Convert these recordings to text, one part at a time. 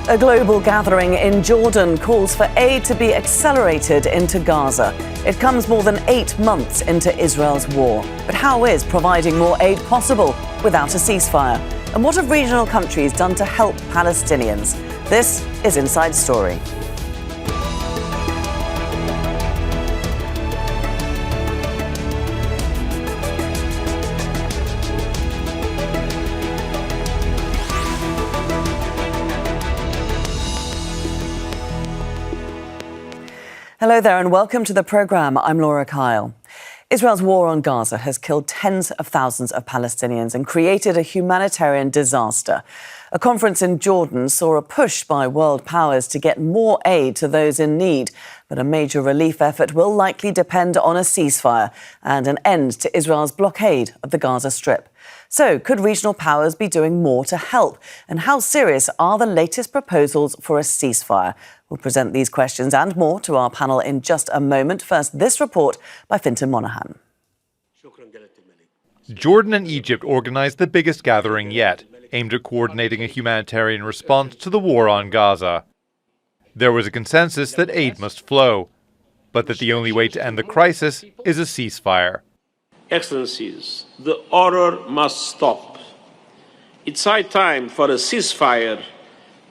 A global gathering in Jordan calls for aid to be accelerated into Gaza. It comes more than 8 months into Israel's war. But how is providing more aid possible without a ceasefire? And what have regional countries done to help Palestinians? This is Inside Story. Hello there and welcome to the programme. I'm Laura Kyle. Israel's war on Gaza has killed tens of thousands of Palestinians and created a humanitarian disaster. A conference in Jordan saw a push by world powers to get more aid to those in need, but a major relief effort will likely depend on a ceasefire and an end to Israel's blockade of the Gaza Strip. So, could regional powers be doing more to help? And how serious are the latest proposals for a ceasefire? We'll present these questions and more to our panel in just a moment. First, this report by Mhanna. Jordan and Egypt organised the biggest gathering yet, aimed at coordinating a humanitarian response to the war on Gaza. There was a consensus that aid must flow, but that the only way to end the crisis is a ceasefire. Excellencies, the horror must stop. It's high time for a ceasefire,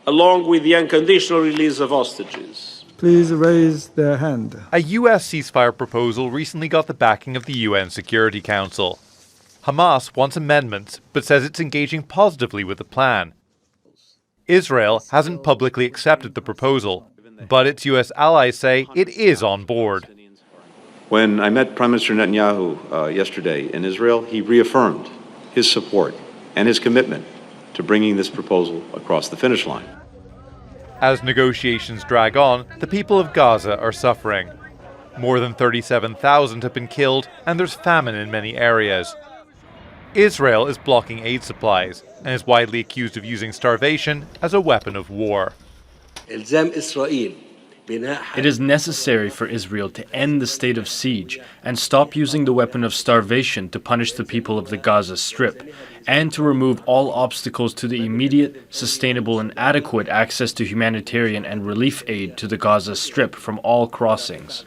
along with the unconditional release of hostages. Please raise their hand. A U.S. ceasefire proposal recently got the backing of the UN Security Council. Hamas wants amendments, but says it's engaging positively with the plan. Israel hasn't publicly accepted the proposal, but its U.S. allies say it is on board. When I met Prime Minister Netanyahu yesterday in Israel, he reaffirmed his support and his commitment to bringing this proposal across the finish line. As negotiations drag on, the people of Gaza are suffering. More than 37,000 have been killed, and there's famine in many areas. Israel is blocking aid supplies and is widely accused of using starvation as a weapon of war. It is necessary for Israel to end the state of siege and stop using the weapon of starvation to punish the people of the Gaza Strip, and to remove all obstacles to the immediate, sustainable and adequate access to humanitarian and relief aid to the Gaza Strip from all crossings.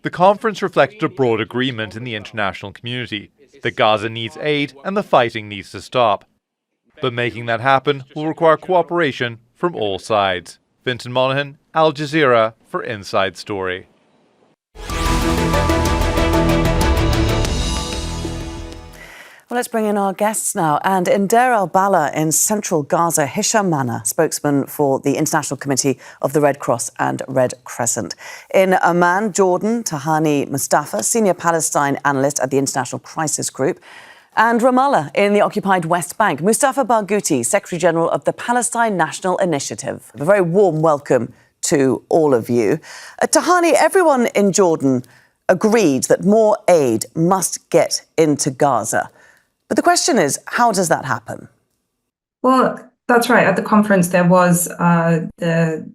The conference reflected a broad agreement in the international community that Gaza needs aid and the fighting needs to stop. But making that happen will require cooperation from all sides. Vincent Monaghan, Al Jazeera for Inside Story. Well, let's bring in our guests now. And in Deir al-Balah in central Gaza, Hisham, spokesman for the International Committee of the Red Cross and Red Crescent. In Amman, Jordan, Tahani Mustafa, senior Palestine analyst at the International Crisis Group. And Ramallah in the occupied West Bank, Mustafa Barghouti, Secretary General of the Palestine National Initiative. A very warm welcome to all of you. Tahani, everyone in Jordan agreed that more aid must get into Gaza. But the question is, how does that happen? Well, that's right. At the conference, there was the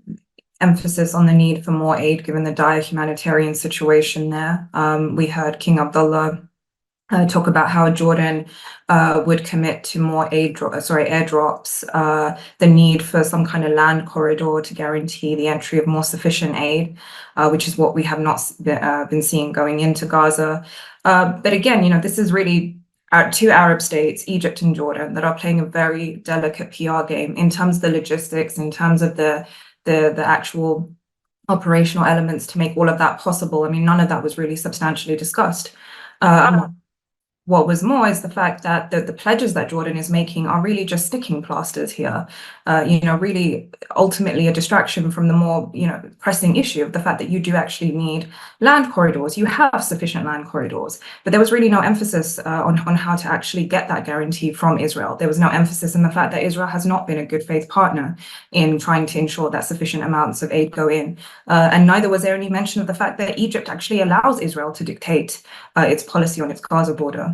emphasis on the need for more aid given the dire humanitarian situation there. We heard King Abdullah talk about how Jordan would commit to more airdrops, the need for some kind of land corridor to guarantee the entry of more sufficient aid, which is what we have not been seeing going into Gaza. But again, this is really two Arab states, Egypt and Jordan, that are playing a very delicate PR game in terms of the logistics, in terms of the actual operational elements to make all of that possible. I mean, none of that was really substantially discussed. What was more is the fact that the pledges that Jordan is making are really just sticking plasters here, really ultimately a distraction from the more, pressing issue of the fact that you do actually need land corridors. You have sufficient land corridors, but there was really no emphasis on how to actually get that guarantee from Israel. There was no emphasis in the fact that Israel has not been a good faith partner in trying to ensure that sufficient amounts of aid go in. And neither was there any mention of the fact that Egypt actually allows Israel to dictate its policy on its Gaza border.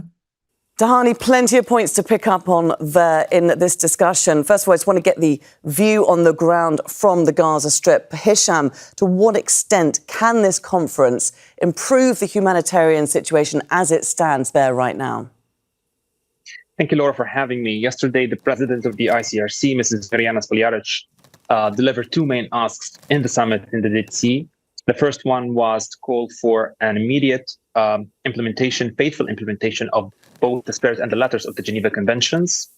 Tahani, plenty of points to pick up on there in this discussion. First of all, I just want to get the view on the ground from the Gaza Strip. Hisham, to what extent can this conference improve the humanitarian situation as it stands there right now? Thank you, Laura, for having me. Yesterday, the president of the ICRC, Mrs. Mariana Spoljaric, delivered two main asks in the summit in the Dead Sea. The first one was to call for an immediate faithful implementation of both the spirit and the letters of the Geneva Conventions,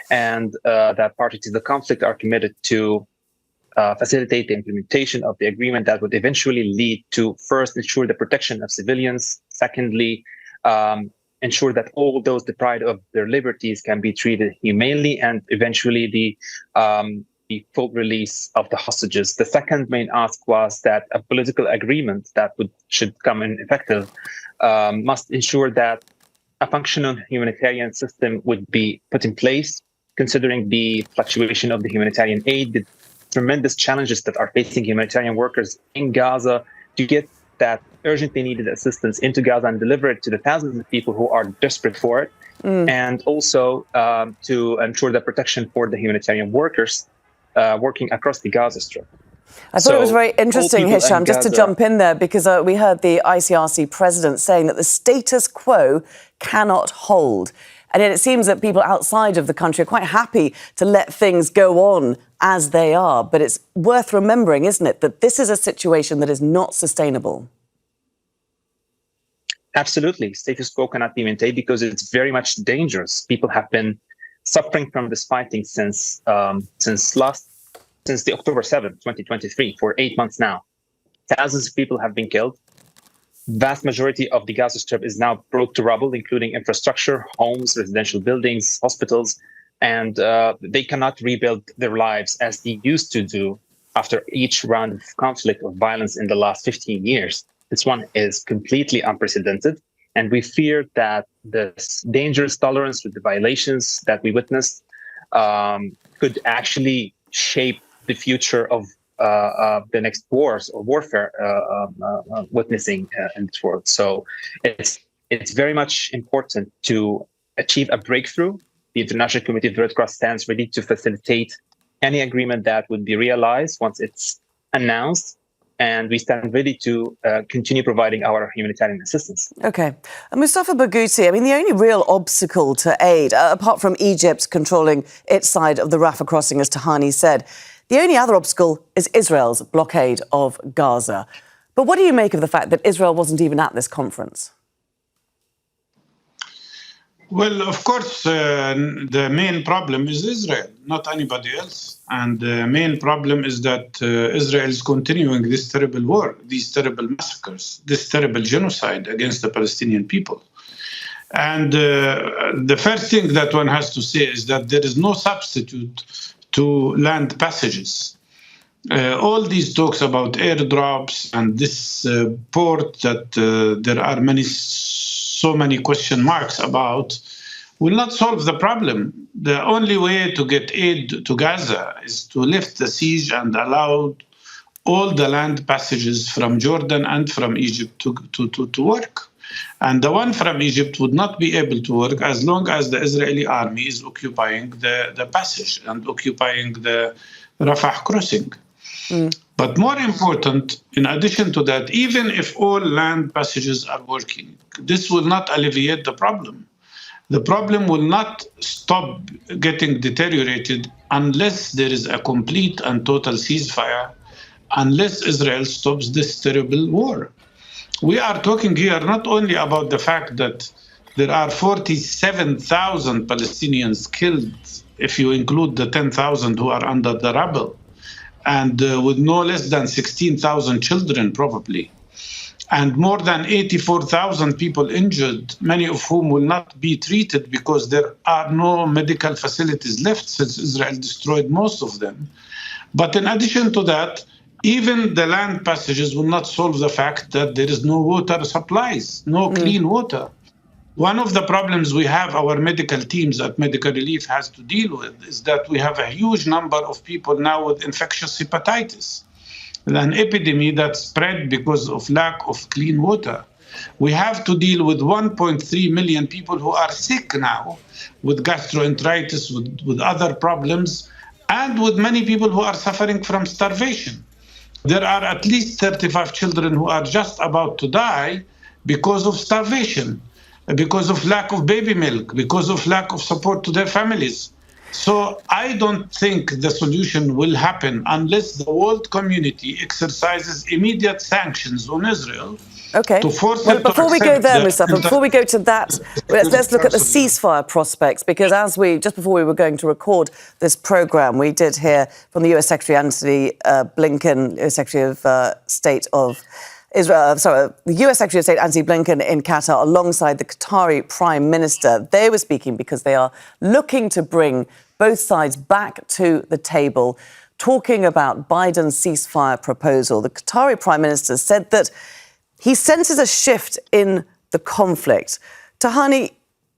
and that parties to the conflict are committed to facilitate the implementation of the agreement that would eventually lead to, first, ensure the protection of civilians, secondly, ensure that all those deprived of their liberties can be treated humanely, and eventually the full release of the hostages. The second main ask was that a political agreement that should come in effective must ensure that a functional humanitarian system would be put in place, considering the fluctuation of the humanitarian aid, the tremendous challenges that are facing humanitarian workers in Gaza to get that urgently needed assistance into Gaza and deliver it to the thousands of people who are desperate for it, and also to ensure the protection for the humanitarian workers working across the Gaza Strip. I thought it was very interesting, Hisham, just to jump in there, because we heard the ICRC president saying that the status quo cannot hold. And yet it seems that people outside of the country are quite happy to let things go on as they are. But it's worth remembering, isn't it, that this is a situation that is not sustainable. Absolutely. Status quo cannot be maintained because it's very much dangerous. People have been suffering from this fighting since the October 7th, 2023, for 8 months now. Thousands of people have been killed. Vast majority of the Gaza Strip is now brought to rubble, including infrastructure, homes, residential buildings, hospitals, and they cannot rebuild their lives as they used to do after each round of conflict or violence in the last 15 years. This one is completely unprecedented, and we fear that this dangerous tolerance with the violations that we witnessed could actually shape the future of the next wars or warfare witnessing in this world. So it's very much important to achieve a breakthrough. The International Committee of the Red Cross stands ready to facilitate any agreement that would be realized once it's announced, and we stand ready to continue providing our humanitarian assistance. OK. Mustafa Barghouti, I mean, the only real obstacle to aid, apart from Egypt controlling its side of the Rafah crossing, as Tahani said, the only other obstacle is Israel's blockade of Gaza. But what do you make of the fact that Israel wasn't even at this conference? Well, of course, the main problem is Israel, not anybody else. And the main problem is that Israel is continuing this terrible war, these terrible massacres, this terrible genocide against the Palestinian people. And the first thing that one has to say is that there is no substitute to land passages. All these talks about airdrops and this port that there are so many question marks about will not solve the problem. The only way to get aid to Gaza is to lift the siege and allow all the land passages from Jordan and from Egypt to work. And the one from Egypt would not be able to work as long as the Israeli army is occupying the passage and occupying the Rafah crossing. But more important, in addition to that, even if all land passages are working, this will not alleviate the problem. The problem will not stop getting deteriorated unless there is a complete and total ceasefire, unless Israel stops this terrible war. We are talking here not only about the fact that there are 47,000 Palestinians killed, if you include the 10,000 who are under the rubble, and with no less than 16,000 children probably, and more than 84,000 people injured, many of whom will not be treated because there are no medical facilities left since Israel destroyed most of them. But in addition to that, even the land passages will not solve the fact that there is no water supplies, no clean water. One of the problems we have, our medical teams at Medical Relief has to deal with, is that we have a huge number of people now with infectious hepatitis, an epidemic that spread because of lack of clean water. We have to deal with 1.3 million people who are sick now with gastroenteritis, with other problems, and with many people who are suffering from starvation. There are at least 35 children who are just about to die because of starvation, because of lack of baby milk, because of lack of support to their families. So I don't think the solution will happen unless the world community exercises immediate sanctions on Israel. Okay. To force Well, it to before we go accept there, the Mustafa, before we go to that, let's look at the ceasefire prospects, because just before we were going to record this programme, we did hear from the US Secretary Antony Blinken, Secretary of State of Israel, the US Secretary of State Antony Blinken in Qatar, alongside the Qatari Prime Minister. They were speaking because they are looking to bring both sides back to the table, talking about Biden's ceasefire proposal. The Qatari Prime Minister said that he senses a shift in the conflict. Tahani,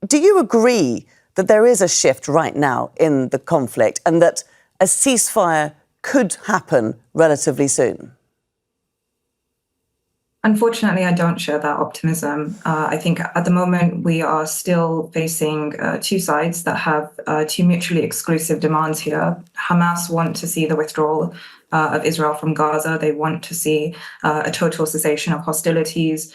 do you agree that there is a shift right now in the conflict and that a ceasefire could happen relatively soon? Unfortunately, I don't share that optimism. I think at the moment we are still facing two sides that have two mutually exclusive demands here. Hamas want to see the withdrawal of Israel from Gaza. They want to see a total cessation of hostilities,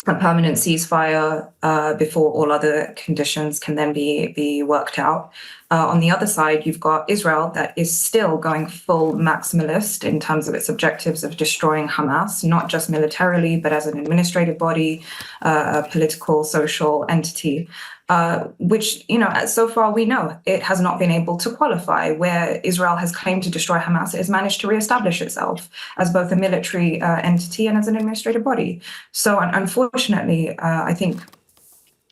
a permanent ceasefire before all other conditions can then be worked out. On the other side, you've got Israel that is still going full maximalist in terms of its objectives of destroying Hamas, not just militarily, but as an administrative body, a political, social entity, which, so far we know it has not been able to qualify. Where Israel has claimed to destroy Hamas, it has managed to reestablish itself as both a military entity and as an administrative body. So unfortunately, I think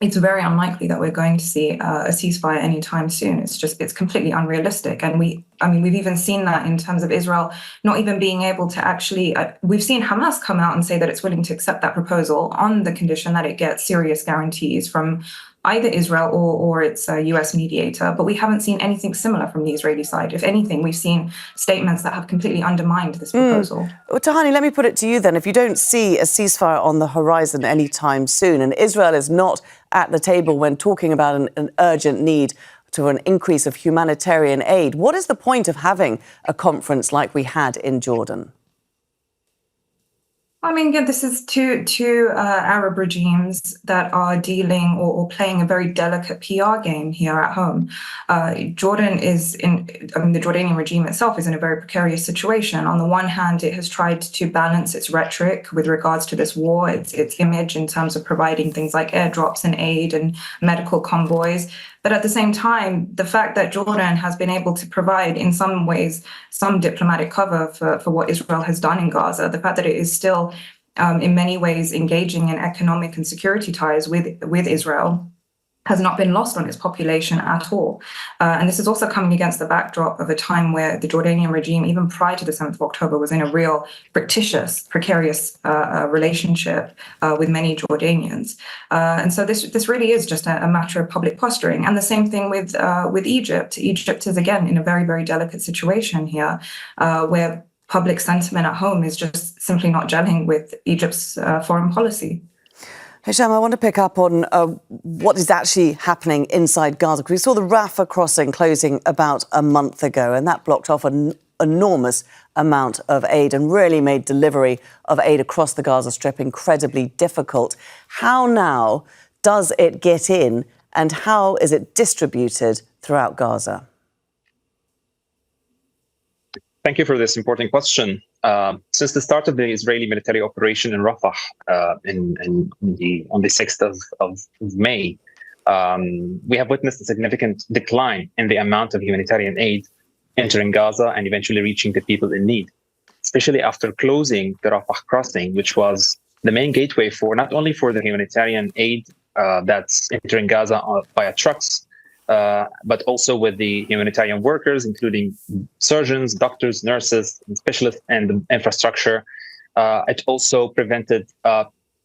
it's very unlikely that we're going to see a ceasefire anytime soon. It's completely unrealistic. And we've even seen that in terms of Israel not even being able to actually, we've seen Hamas come out and say that it's willing to accept that proposal on the condition that it gets serious guarantees from either Israel or its US mediator, but we haven't seen anything similar from the Israeli side. If anything, we've seen statements that have completely undermined this proposal. Well, Tahani, let me put it to you then. If you don't see a ceasefire on the horizon anytime soon, and Israel is not at the table when talking about an urgent need to an increase of humanitarian aid, what is the point of having a conference like we had in Jordan? This is two Arab regimes that are dealing or playing a very delicate PR game here at home. Jordan the Jordanian regime itself is in a very precarious situation. On the one hand, it has tried to balance its rhetoric with regards to this war, its image in terms of providing things like airdrops and aid and medical convoys. But at the same time, the fact that Jordan has been able to provide, in some ways, some diplomatic cover for what Israel has done in Gaza, the fact that it is still, in many ways, engaging in economic and security ties with Israel, has not been lost on its population at all. And this is also coming against the backdrop of a time where the Jordanian regime, even prior to the 7th of October, was in a real precarious relationship with many Jordanians. And so this really is just a matter of public posturing. And the same thing with Egypt. Egypt is, again, in a very, very delicate situation here, where public sentiment at home is just simply not gelling with Egypt's foreign policy. Hisham, I want to pick up on what is actually happening inside Gaza, because we saw the Rafah crossing closing about a month ago, and that blocked off an enormous amount of aid and really made delivery of aid across the Gaza Strip incredibly difficult. How now does it get in, and how is it distributed throughout Gaza? Thank you for this important question. Since the start of the Israeli military operation in Rafah on the 6th of May, we have witnessed a significant decline in the amount of humanitarian aid entering Gaza and eventually reaching the people in need, especially after closing the Rafah crossing, which was the main gateway not only for the humanitarian aid that's entering Gaza via trucks, but also with the humanitarian workers, including surgeons, doctors, nurses, and specialists, and the infrastructure. It also prevented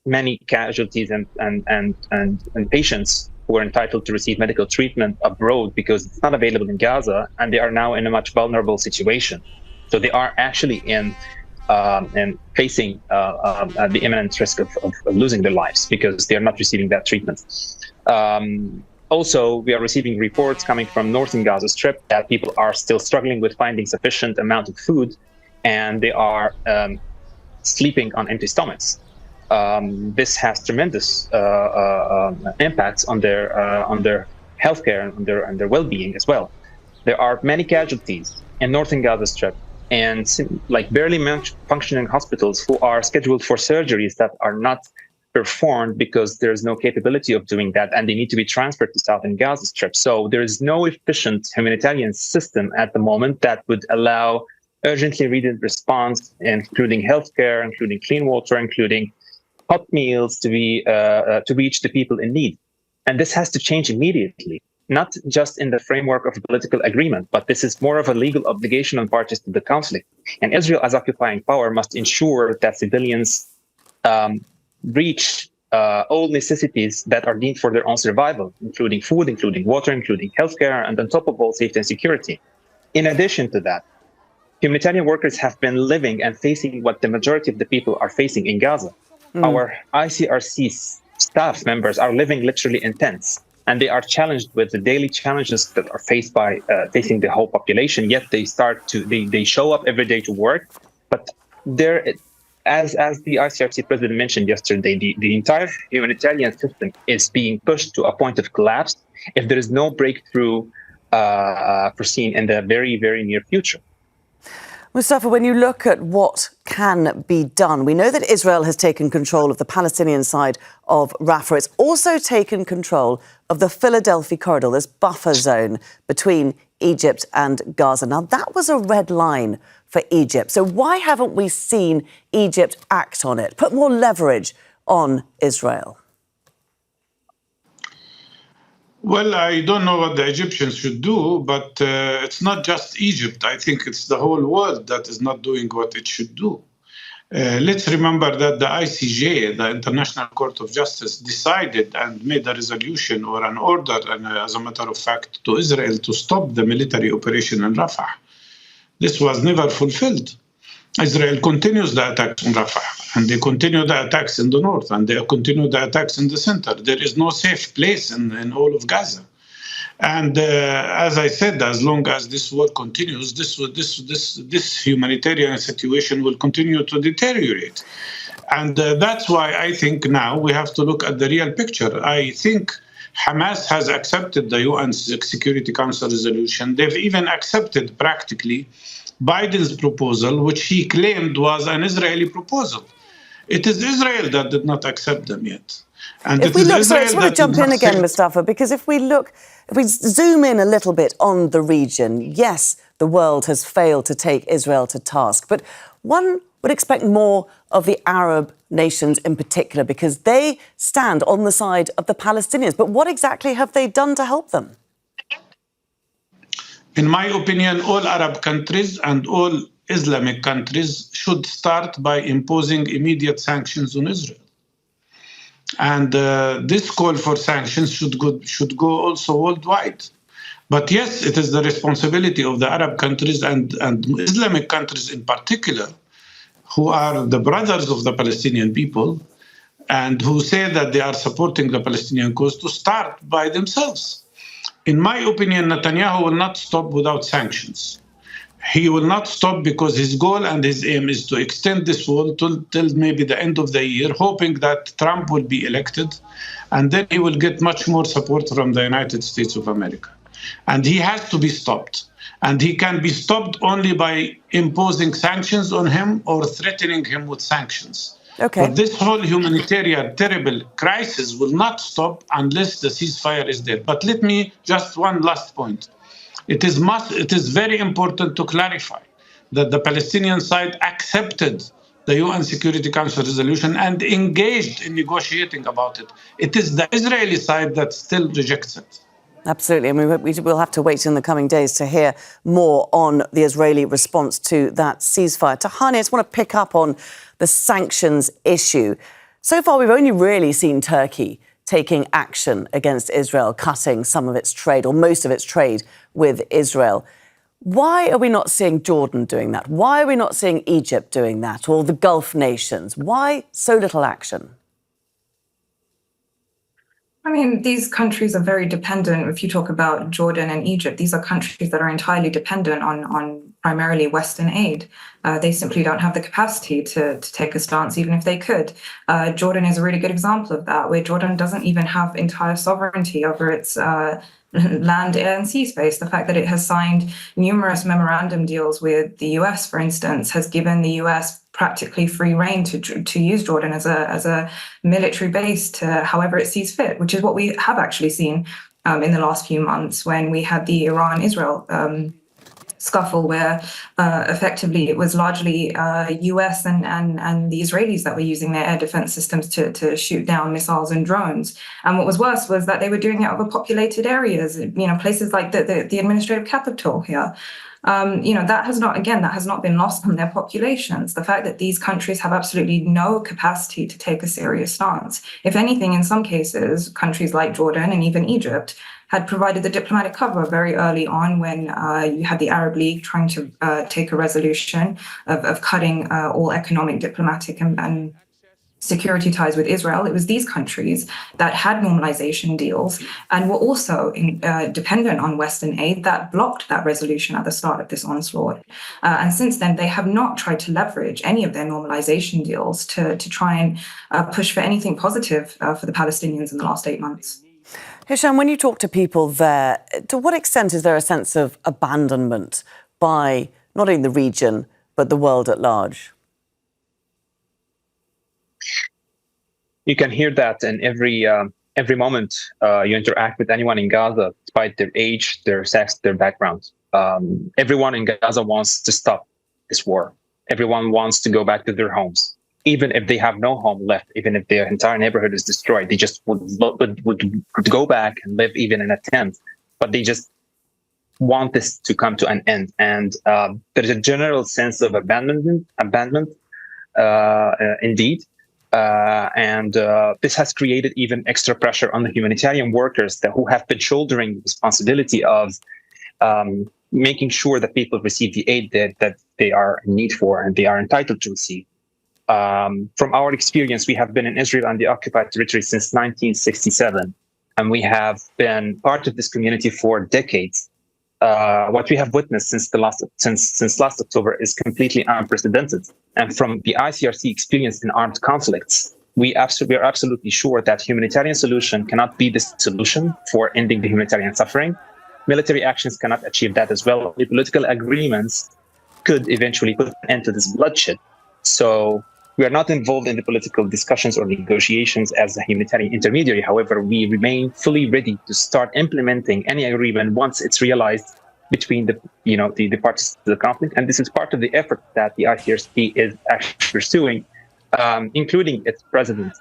many casualties and patients who were entitled to receive medical treatment abroad because it's not available in Gaza, and they are now in a much vulnerable situation. So they are actually facing the imminent risk of losing their lives because they are not receiving that treatment. Also, we are receiving reports coming from northern Gaza Strip that people are still struggling with finding sufficient amount of food, and they are sleeping on empty stomachs. This has tremendous impacts on their healthcare and their well-being as well. There are many casualties in northern Gaza Strip and barely functioning hospitals who are scheduled for surgeries that are not performed because there's no capability of doing that, and they need to be transferred to southern Gaza Strip. So there is no efficient humanitarian system at the moment that would allow urgently needed response, including healthcare, including clean water, including hot meals to reach the people in need. And this has to change immediately, not just in the framework of a political agreement, but this is more of a legal obligation on parties to the conflict. And Israel, as occupying power, must ensure that civilians reach all necessities that are needed for their own survival, including food, including water, including healthcare, and on top of all, safety and security. In addition to that, humanitarian workers have been living and facing what the majority of the people are facing in Gaza. Our ICRC staff members are living literally in tents, and they are challenged with the daily challenges that are faced by facing the whole population. Yet they show up every day to work, but as the ICRC president mentioned yesterday, the entire humanitarian system is being pushed to a point of collapse if there is no breakthrough foreseen in the very, very near future. Mustafa, when you look at what can be done, we know that Israel has taken control of the Palestinian side of Rafah. It's also taken control of the Philadelphia corridor, this buffer zone between Egypt and Gaza. Now, that was a red line for Egypt. So why haven't we seen Egypt act on it, put more leverage on Israel? Well, I don't know what the Egyptians should do, but it's not just Egypt. I think it's the whole world that is not doing what it should do. Let's remember that the ICJ, the International Court of Justice, decided and made a resolution or an order, and as a matter of fact, to Israel to stop the military operation in Rafah. This was never fulfilled. Israel continues the attacks on Rafah, and they continue the attacks in the north, and they continue the attacks in the center. There is no safe place in all of Gaza. And as I said, as long as this war continues, this humanitarian situation will continue to deteriorate. And that's why I think now we have to look at the real picture. I think Hamas has accepted the UN Security Council resolution. They've even accepted practically Biden's proposal, which he claimed was an Israeli proposal. It is Israel that did not accept them yet. And if we look, sorry, I just want to jump in again, Mustafa, because if we zoom in a little bit on the region, yes, the world has failed to take Israel to task, but one would expect more of the Arab nations in particular, because they stand on the side of the Palestinians. But what exactly have they done to help them? In my opinion, all Arab countries and all Islamic countries should start by imposing immediate sanctions on Israel. And this call for sanctions should go also worldwide. But yes, it is the responsibility of the Arab countries and Islamic countries in particular, who are the brothers of the Palestinian people and who say that they are supporting the Palestinian cause, to start by themselves. In my opinion, Netanyahu will not stop without sanctions. He will not stop because his goal and his aim is to extend this war till maybe the end of the year, hoping that Trump will be elected, and then he will get much more support from the United States of America. And he has to be stopped. And he can be stopped only by imposing sanctions on him or threatening him with sanctions. Okay. But this whole humanitarian terrible crisis will not stop unless the ceasefire is there. But let me just one last point. It is very important to clarify that the Palestinian side accepted the UN Security Council resolution and engaged in negotiating about it. It is the Israeli side that still rejects it. Absolutely. I mean, we'll have to wait in the coming days to hear more on the Israeli response to that ceasefire. Tahani, I just want to pick up on the sanctions issue. So far, we've only really seen Turkey taking action against Israel, cutting some of its trade or most of its trade with Israel. Why are we not seeing Jordan doing that? Why are we not seeing Egypt doing that, or the Gulf nations? Why so little action? I mean, these countries are very dependent. If you talk about Jordan and Egypt, these are countries that are entirely dependent on primarily Western aid. They simply don't have the capacity to take a stance, even if they could. Jordan is a really good example of that, where Jordan doesn't even have entire sovereignty over its land, air, and sea space. The fact that it has signed numerous memorandum deals with the US, for instance, has given the US practically free rein to use Jordan as a military base to however it sees fit, which is what we have actually seen in the last few months when we had the Iran-Israel scuffle, where effectively it was largely US and the Israelis that were using their air defense systems to shoot down missiles and drones. And what was worse was that they were doing it over populated areas, places like the administrative capital here. That has not been lost on their populations. The fact that these countries have absolutely no capacity to take a serious stance. If anything, in some cases, countries like Jordan and even Egypt had provided the diplomatic cover very early on when you had the Arab League trying to take a resolution of cutting all economic, diplomatic, and security ties with Israel. It was these countries that had normalization deals and were also dependent on Western aid that blocked that resolution at the start of this onslaught. And since then, they have not tried to leverage any of their normalization deals to try and push for anything positive for the Palestinians in the last 8 months. Hisham, when you talk to people there, to what extent is there a sense of abandonment by not only the region, but the world at large? You can hear that in every moment you interact with anyone in Gaza, despite their age, their sex, their background. Everyone in Gaza wants to stop this war. Everyone wants to go back to their homes. Even if they have no home left, even if their entire neighborhood is destroyed, they just would go back and live even in a tent. But they just want this to come to an end. And there's a general sense of abandonment, indeed. And this has created even extra pressure on the humanitarian workers who have been shouldering the responsibility of making sure that people receive the aid that they are in need for and they are entitled to receive. From our experience, we have been in Israel and the occupied territory since 1967, and we have been part of this community for decades. What we have witnessed since last October is completely unprecedented. And from the ICRC experience in armed conflicts, we are absolutely sure that humanitarian solution cannot be the solution for ending the humanitarian suffering. Military actions cannot achieve that as well. The political agreements could eventually put an end to this bloodshed. So we are not involved in the political discussions or negotiations as a humanitarian intermediary. However, we remain fully ready to start implementing any agreement once it's realized between the parties to the conflict. And this is part of the effort that the ICRC is actually pursuing, including its president.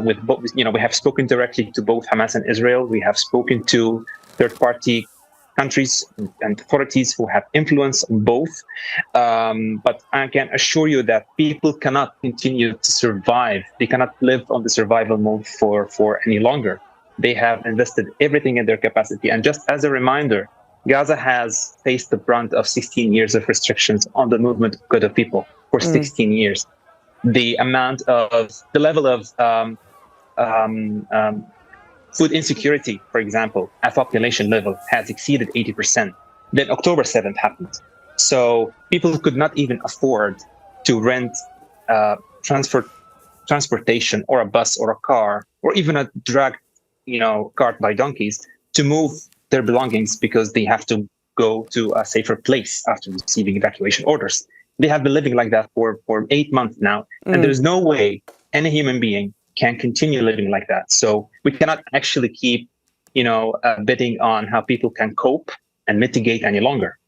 With both, we have spoken directly to both Hamas and Israel. We have spoken to third-party countries and authorities who have influence on both. But I can assure you that people cannot continue to survive. They cannot live on the survival mode for any longer. They have invested everything in their capacity. And just as a reminder, Gaza has faced the brunt of 16 years of restrictions on the movement of good of people for 16 years. The level of food insecurity, for example, at population level has exceeded 80%. Then October 7th happened. So people could not even afford to rent transportation or a bus or a car or even a dragged, cart by donkeys to move their belongings because they have to go to a safer place after receiving evacuation orders. They have been living like that for 8 months now. And there's no way any human being can continue living like that. So we cannot actually keep, betting on how people can cope and mitigate any longer.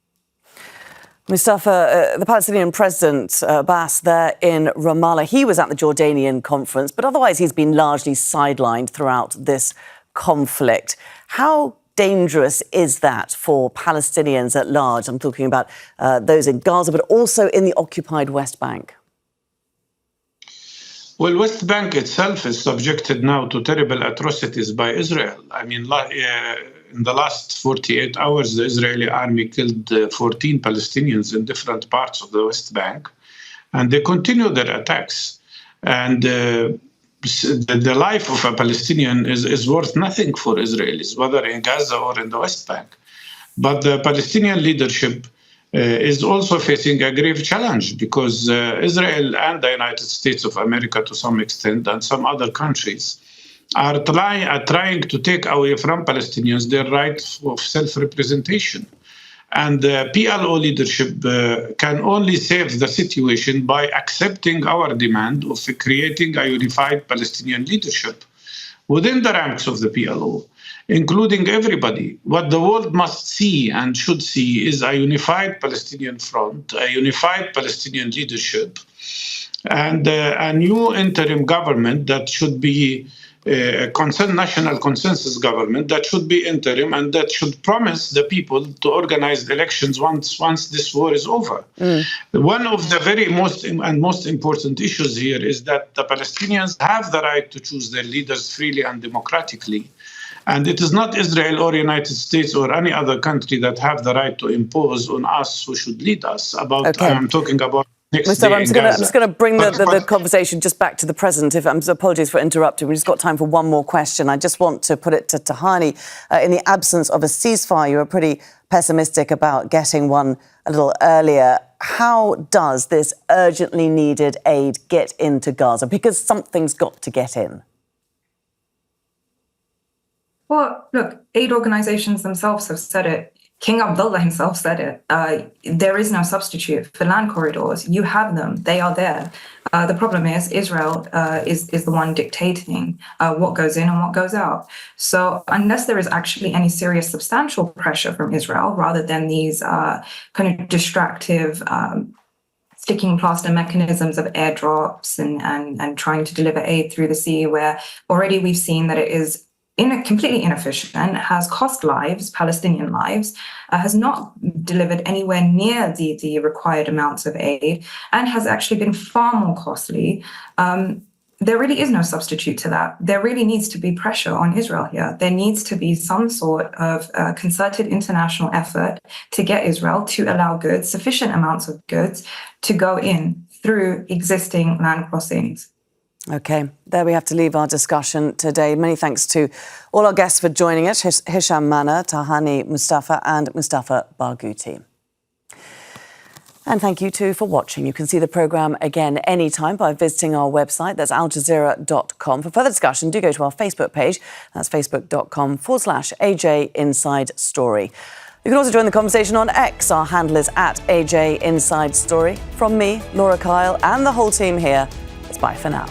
Mustafa, the Palestinian president, Abbas, there in Ramallah, he was at the Jordanian conference, but otherwise he's been largely sidelined throughout this conflict. How dangerous is that for Palestinians at large? I'm talking about those in Gaza, but also in the occupied West Bank. Well, West Bank itself is subjected now to terrible atrocities by Israel. I mean, in the last 48 hours, the Israeli army killed 14 Palestinians in different parts of the West Bank, and they continue their attacks. And the life of a Palestinian is worth nothing for Israelis, whether in Gaza or in the West Bank. But the Palestinian leadership is also facing a grave challenge because Israel and the United States of America, to some extent, and some other countries, are trying to take away from Palestinians their right of self-representation. And the PLO leadership can only save the situation by accepting our demand of creating a unified Palestinian leadership within the ranks of the PLO, including everybody. What the world must see and should see is a unified Palestinian front, a unified Palestinian leadership, and a new interim government that should be a national consensus government that should be interim and that should promise the people to organize elections once this war is over. One of the very most important issues here is that the Palestinians have the right to choose their leaders freely and democratically. And it is not Israel or United States or any other country that have the right to impose on us who should lead us. I'm talking about Mustafa, I'm just going to bring the conversation just back to the present. Apologies for interrupting. We've just got time for one more question. I just want to put it to Tahani. In the absence of a ceasefire, you were pretty pessimistic about getting one a little earlier. How does this urgently needed aid get into Gaza? Because something's got to get in. Well, look, aid organizations themselves have said it. King Abdullah himself said it. There is no substitute for land corridors. You have them. They are there. The problem is Israel is the one dictating what goes in and what goes out. So unless there is actually any serious substantial pressure from Israel, rather than these kind of distractive sticking plaster mechanisms of airdrops and trying to deliver aid through the sea, where already we've seen that it is completely inefficient, has cost lives, Palestinian lives, has not delivered anywhere near the required amounts of aid, and has actually been far more costly. There really is no substitute to that. There really needs to be pressure on Israel here. There needs to be some sort of concerted international effort to get Israel to allow sufficient amounts of goods, to go in through existing land crossings. OK, there we have to leave our discussion today. Many thanks to all our guests for joining us, Hisham, Mhanna, Tahani, Mustafa and Mustafa Barghouti. And thank you too for watching. You can see the programme again anytime by visiting our website. That's aljazeera.com. For further discussion, do go to our Facebook page. That's facebook.com/AJ Inside Story. You can also join the conversation on X. Our handle is @AJ Inside Story. From me, Laura Kyle, and the whole team here, it's bye for now.